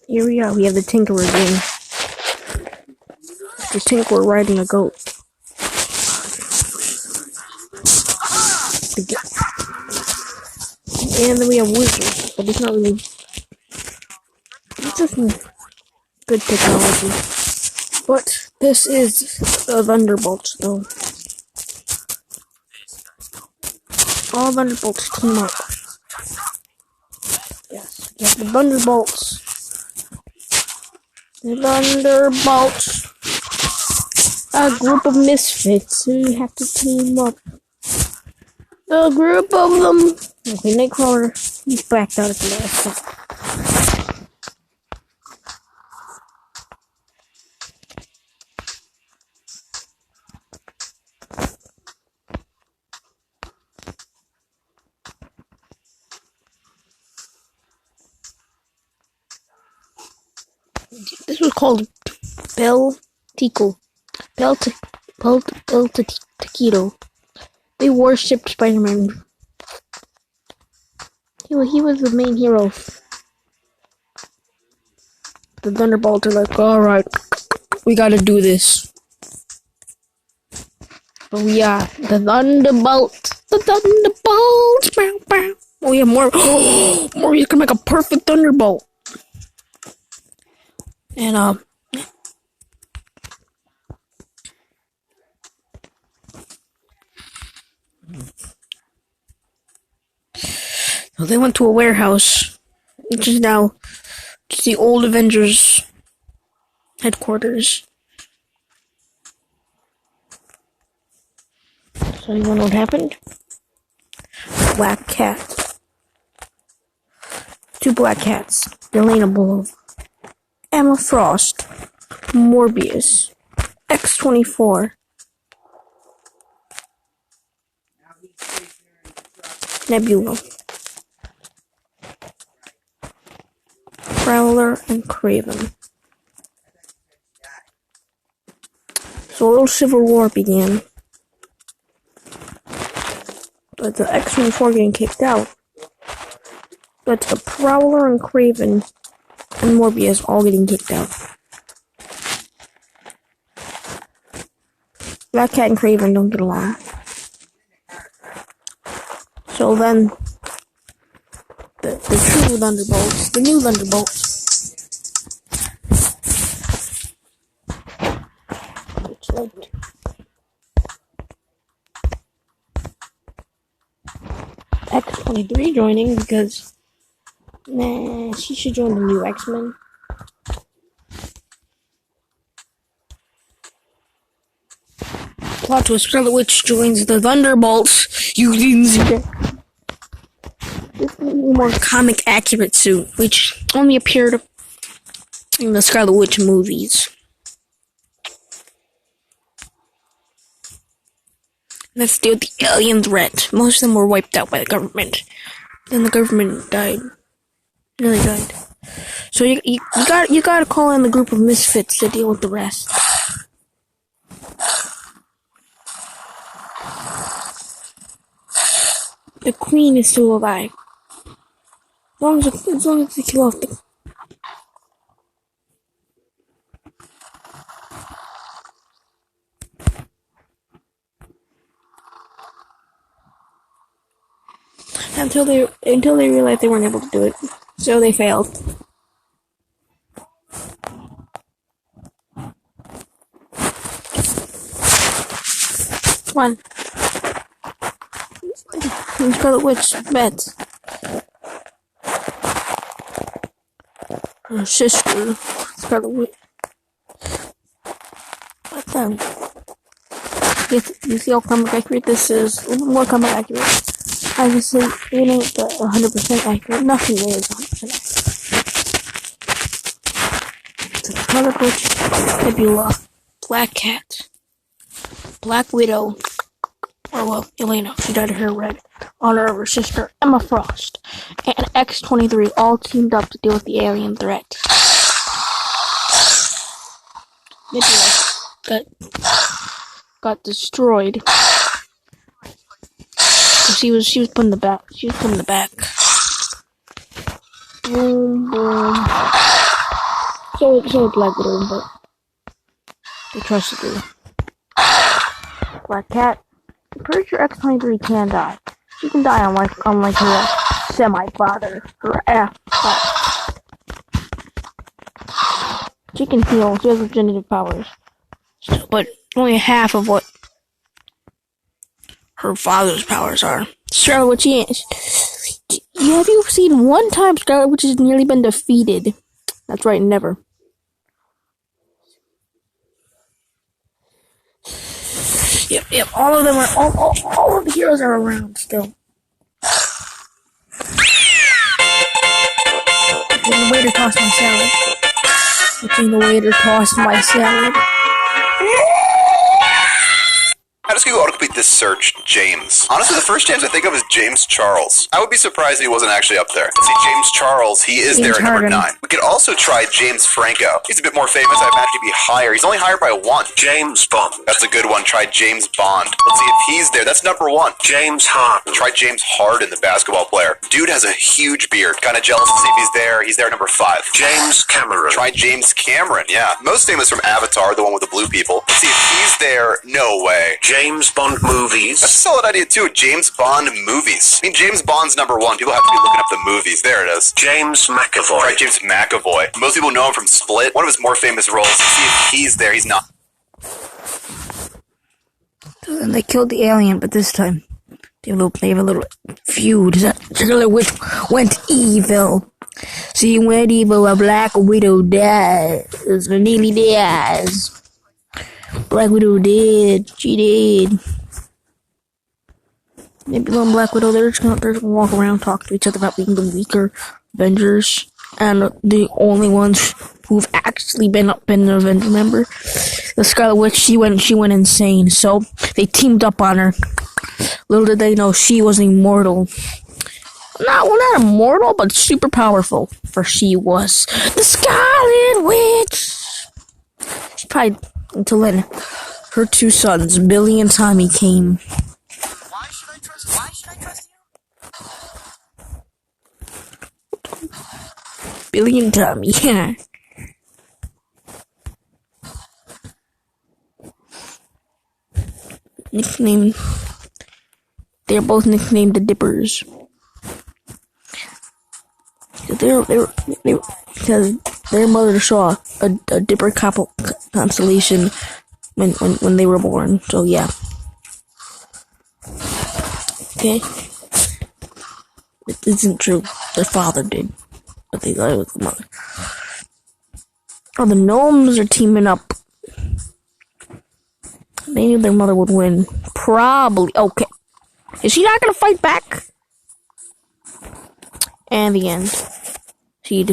Here we are. We have the Tinkerer again. The Tinkerer riding a goat. And then we have Wizard, but it's not really. It's just good technology. But this is a Thunderbolt, though. All Thunderbolts team up. Yes, we have the Thunderbolts. The Thunderbolts. A group of misfits who have to team up. A group of them. Okay, Nightcrawler. He's backed out at the last second. This was called Bell Taquito. They worshipped Spider-Man. He was the main hero. The Thunderbolts are like, alright, we gotta do this. Oh yeah, the Thunderbolts. The Thunderbolts. Bow, bow. Oh yeah, Mori's gonna make a perfect Thunderbolt. And so they went to a warehouse, which is now just the old Avengers headquarters. So you wanna know what happened? Black Cat. 2 Black Cats. Yelena Belova. Emma Frost. Morbius. X-24. Nebula. Prowler and Kraven. So a little civil war began. But the X-24 getting kicked out. But the Prowler and Kraven and Morbius all getting kicked out. Black Cat and Kraven don't get along. So then, the true Thunderbolts, the new Thunderbolts, which like X-23 joining because, nah, she should join the new X-Men. Plot twist: Scarlet Witch joins the Thunderbolts. You didn't see that. This is a more comic accurate suit, which only appeared in the Scarlet Witch movies. Let's deal with the alien threat. Most of them were wiped out by the government. Then the government died. Really died. So you gotta call in the group of misfits to deal with the rest. The Queen is still alive. As long as they kill off the... Until they realized they weren't able to do it. So they failed. One. Scarlet Witch bet. Her sister, Scarlet Witch. What then? You see how comic accurate this is? A little more comic accurate. Obviously, it ain't 100% accurate. Nothing is 100% accurate. So Scarlet Witch, Nebula, Black Cat, Black Widow, or well, Yelena, she dyed her hair red, honor of her sister, Emma Frost, and X-23 all teamed up to deal with the alien threat. Nebula got destroyed. She was put in the back. Boom, boom. So Black Widow, but they trusted her. Black Cat. I'm pretty sure X-23 can die. She can die unlike her semi-father, her father. She can heal. She has regenerative powers, but only half of what her father's powers are. Scarlet Witch is. Have you seen one time Scarlet Witch has nearly been defeated? That's right, never. Yep. All of them are. All of the heroes are around still. The waiter tossed my salad. The waiter tossed my salad. How does Google autocomplete this search, James? Honestly, the first James I think of is James Charles. I would be surprised if he wasn't actually up there. Let's see, James Charles, he is there at number 9. We could also try James Franco. He's a bit more famous. I imagine he'd be higher. He's only higher by 1. James Bond. That's a good one. Try James Bond. Let's see if he's there. That's number 1. James Harden. Try James Harden, the basketball player. Dude has a huge beard. Kind of jealous to see if he's there. He's there at number 5. James Cameron. Try James Cameron, yeah. Most famous from Avatar, the one with the blue people. Let's see if he's there. No way. James Bond movies. That's a solid idea too. James Bond movies. I mean, James Bond's number 1. People have to be looking up the movies. There it is. James McAvoy. Try James McAvoy. Most people know him from Split. One of his more famous roles. Let's see if he's there. He's not. And they killed the alien, but this time they have a little feud. Scarlet Witch went evil. She went evil. A Black Widow dies. Nearly dies. Black Widow did. She did. Nebula and Black Widow, they're just gonna walk around, talk to each other about being the weaker Avengers, and the only ones who've actually been an Avenger member. The Scarlet Witch, she went insane, so they teamed up on her. Little did they know she was immortal. Not immortal, but super powerful. For she was the Scarlet Witch. She probably, until then, her 2 sons, Billy and Tommy, came. Why should I trust you? Billy and Tommy, yeah. They're both nicknamed the Dippers. Because their mother saw a Dipper constellation when they were born. So yeah. Okay. It isn't true. Their father did, but they thought it was the mother. Oh, the gnomes are teaming up. They knew their mother would win. Probably. Okay. Is she not gonna fight back? And the end. She